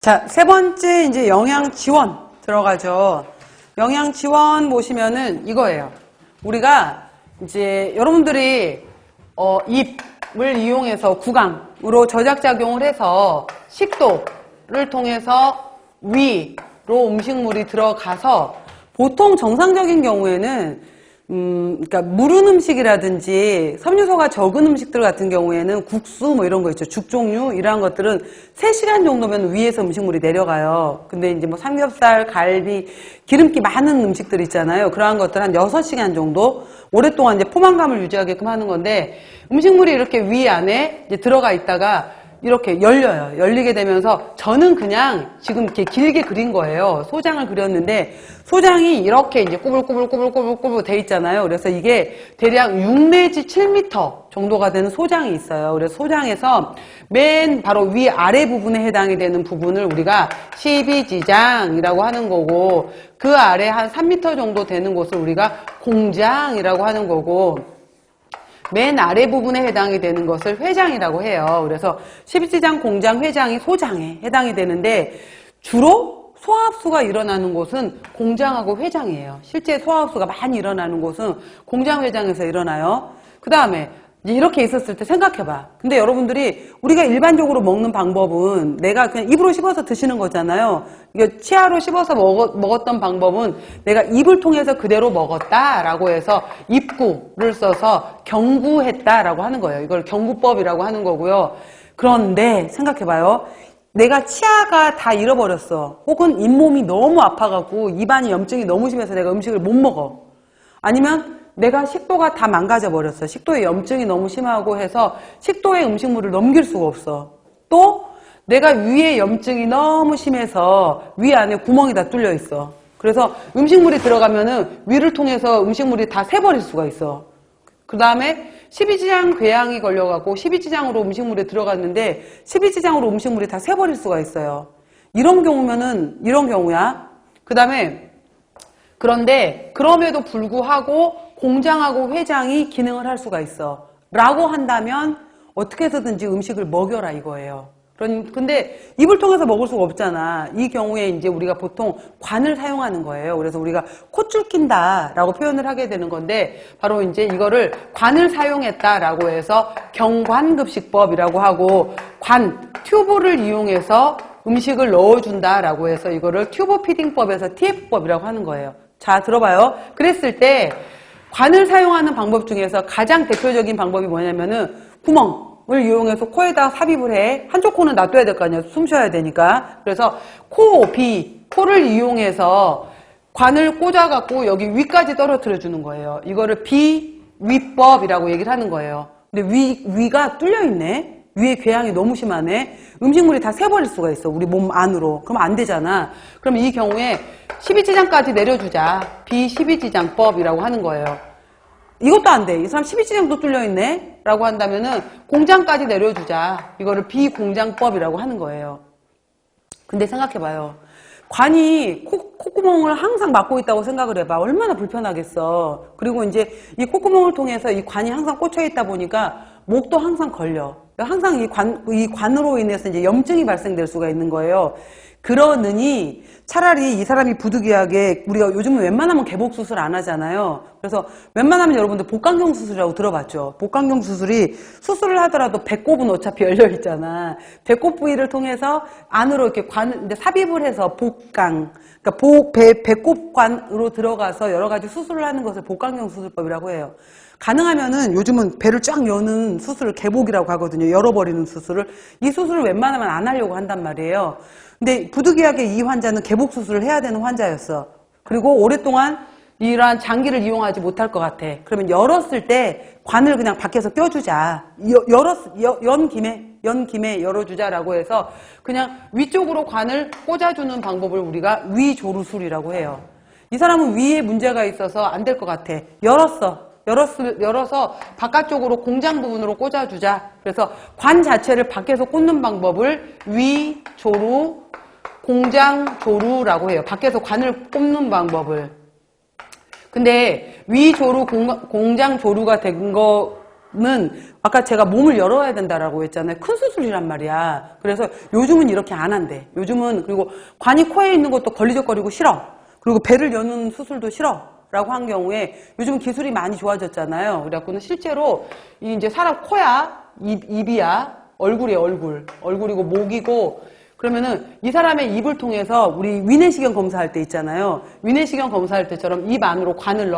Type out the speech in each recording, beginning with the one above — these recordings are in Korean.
자, 세 번째 이제 영양 지원 들어가죠. 영양 지원 보시면은 이거예요. 우리가 이제 여러분들이 입을 이용해서 구강으로 저작작용을 해서 식도를 통해서 위로 음식물이 들어가서 보통 정상적인 경우에는 그러니까 무른 음식이라든지 섬유소가 적은 음식들 같은 경우에는 국수 뭐 이런 거 있죠. 죽 종류 이러한 것들은 3시간 정도면 위에서 음식물이 내려가요. 근데 이제 뭐 삼겹살, 갈비, 기름기 많은 음식들 있잖아요. 그러한 것들 한 6시간 정도 오랫동안 이제 포만감을 유지하게끔 하는 건데 음식물이 이렇게 위 안에 이제 들어가 있다가 이렇게 열려요. 열리게 되면서 저는 그냥 지금 이렇게 길게 그린 거예요. 소장을 그렸는데 소장이 이렇게 이제 꾸불꾸불 돼 있잖아요. 그래서 이게 대략 6 내지 7m 정도가 되는 소장이 있어요. 그래서 소장에서 맨 바로 위 아래 부분에 해당이 되는 부분을 우리가 12지장이라고 하는 거고 그 아래 한 3m 정도 되는 곳을 우리가 공장이라고 하는 거고 맨 아래 부분에 해당이 되는 것을 회장이라고 해요. 그래서 12지장, 공장, 회장이 소장에 해당이 되는데 주로 소화흡수가 일어나는 곳은 공장하고 회장이에요. 실제 소화흡수가 많이 일어나는 곳은 공장, 회장에서 일어나요. 그 다음에 이렇게 있었을 때 생각해봐. 근데 여러분들이 우리가 일반적으로 먹는 방법은 내가 그냥 입으로 씹어서 드시는 거잖아요. 이거 치아로 씹어서 먹었던 방법은 내가 입을 통해서 그대로 먹었다라고 해서 입구를 써서 경구했다라고 하는 거예요. 이걸 경구법이라고 하는 거고요. 그런데 생각해봐요. 내가 치아가 다 잃어버렸어. 혹은 잇몸이 너무 아파갖고 입안이 염증이 너무 심해서 내가 음식을 못 먹어. 아니면 내가 식도가 다 망가져 버렸어. 식도에 염증이 너무 심하고 해서 식도에 음식물을 넘길 수가 없어. 또 내가 위에 염증이 너무 심해서 위 안에 구멍이 다 뚫려 있어. 그래서 음식물이 들어가면은 위를 통해서 음식물이 다 새버릴 수가 있어. 그 다음에 12지장 궤양이 걸려갖고 12지장으로 음식물이 들어갔는데 12지장으로 음식물이 다 새버릴 수가 있어요. 이런 경우야. 그 다음에 그런데 그럼에도 불구하고 공장하고 회장이 기능을 할 수가 있어. 라고 한다면 어떻게 해서든지 음식을 먹여라 이거예요. 근데 입을 통해서 먹을 수가 없잖아. 이 경우에 이제 우리가 보통 관을 사용하는 거예요. 그래서 우리가 콧줄 낀다 라고 표현을 하게 되는 건데 바로 이제 이거를 관을 사용했다라고 해서 경관급식법이라고 하고 튜브를 이용해서 음식을 넣어준다라고 해서 이거를 튜브 피딩법에서 TF법이라고 하는 거예요. 자, 들어봐요. 그랬을 때 관을 사용하는 방법 중에서 가장 대표적인 방법이 뭐냐면은 구멍을 이용해서 코에다 삽입을 해. 한쪽 코는 놔둬야 될 거 아니야. 숨 쉬어야 되니까. 그래서 코를 이용해서 관을 꽂아갖고 여기 위까지 떨어뜨려 주는 거예요. 이거를 비위법이라고 얘기를 하는 거예요. 근데 위가 뚫려 있네. 위에 궤양이 너무 심하네. 음식물이 다 새버릴 수가 있어. 우리 몸 안으로. 그럼 안 되잖아. 그럼 이 경우에 12지장까지 내려주자. 비12지장법이라고 하는 거예요. 이것도 안 돼. 이 사람 12지장도 뚫려있네? 라고 한다면은 공장까지 내려주자. 이거를 비공장법이라고 하는 거예요. 근데 생각해봐요. 관이 콧구멍을 항상 막고 있다고 생각을 해봐. 얼마나 불편하겠어. 그리고 이제 이 콧구멍을 통해서 이 관이 항상 꽂혀 있다 보니까 목도 항상 걸려. 항상 이 관으로 인해서 이제 염증이 발생될 수가 있는 거예요. 그러느니 차라리 이 사람이 부득이하게 우리가 요즘은 웬만하면 개복 수술 안 하잖아요. 그래서 웬만하면 여러분들 복강경 수술이라고 들어봤죠. 복강경 수술을 하더라도 배꼽은 어차피 열려 있잖아. 배꼽 부위를 통해서 안으로 이렇게 삽입을 해서 그러니까 배꼽관으로 들어가서 여러 가지 수술을 하는 것을 복강경 수술법이라고 해요. 가능하면은 요즘은 배를 쫙 여는 수술을 개복이라고 하거든요. 열어버리는 수술을. 이 수술을 웬만하면 안 하려고 한단 말이에요. 근데 부득이하게 이 환자는 개복 수술을 해야 되는 환자였어. 그리고 오랫동안 이러한 장기를 이용하지 못할 것 같아. 그러면 열었을 때 관을 그냥 밖에서 껴주자. 연 김에 열어주자라고 해서 그냥 위쪽으로 관을 꽂아주는 방법을 우리가 위조루술이라고 해요. 이 사람은 위에 문제가 있어서 안 될 것 같아. 열어서 바깥쪽으로 공장 부분으로 꽂아주자. 그래서 관 자체를 밖에서 꽂는 방법을 위조루, 공장조루라고 해요. 밖에서 관을 꽂는 방법을. 근데 위조루, 공장조루가 된 아까 제가 몸을 열어야 된다라고 했잖아요. 큰 수술이란 말이야. 그래서 요즘은 이렇게 안 한대. 요즘은 그리고 관이 코에 있는 것도 걸리적거리고 싫어. 그리고 배를 여는 수술도 싫어. 라고 한 경우에 요즘 기술이 많이 좋아졌잖아요. 그래갖고는 실제로 이제 사람 코야, 입이야, 얼굴이야, 얼굴이고 목이고 그러면은 이 사람의 입을 통해서 우리 위내시경 검사할 때 있잖아요. 위내시경 검사할 때처럼 입 안으로 관을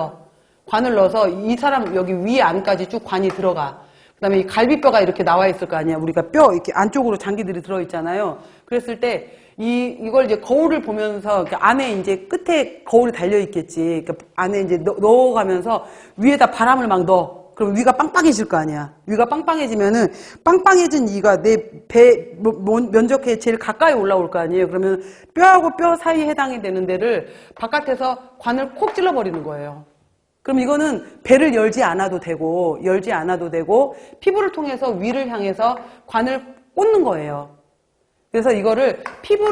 넣어서 이 사람 여기 위 안까지 쭉 관이 들어가. 그 다음에 이 갈비뼈가 이렇게 나와 있을 거 아니야. 우리가 뼈 이렇게 안쪽으로 장기들이 들어있잖아요. 그랬을 때 이걸 이제 거울을 보면서 안에 이제 끝에 거울이 달려있겠지. 그러니까 안에 이제 넣어가면서 위에다 바람을 막 넣어. 그럼 위가 빵빵해질 거 아니야. 위가 빵빵해지면은 빵빵해진 이가 내 배 면적에 제일 가까이 올라올 거 아니에요. 그러면 뼈하고 뼈 사이에 해당이 되는 데를 바깥에서 관을 콕 찔러버리는 거예요. 그럼 이거는 배를 열지 않아도 되고 피부를 통해서 위를 향해서 관을 꽂는 거예요. 그래서 이거를 피부를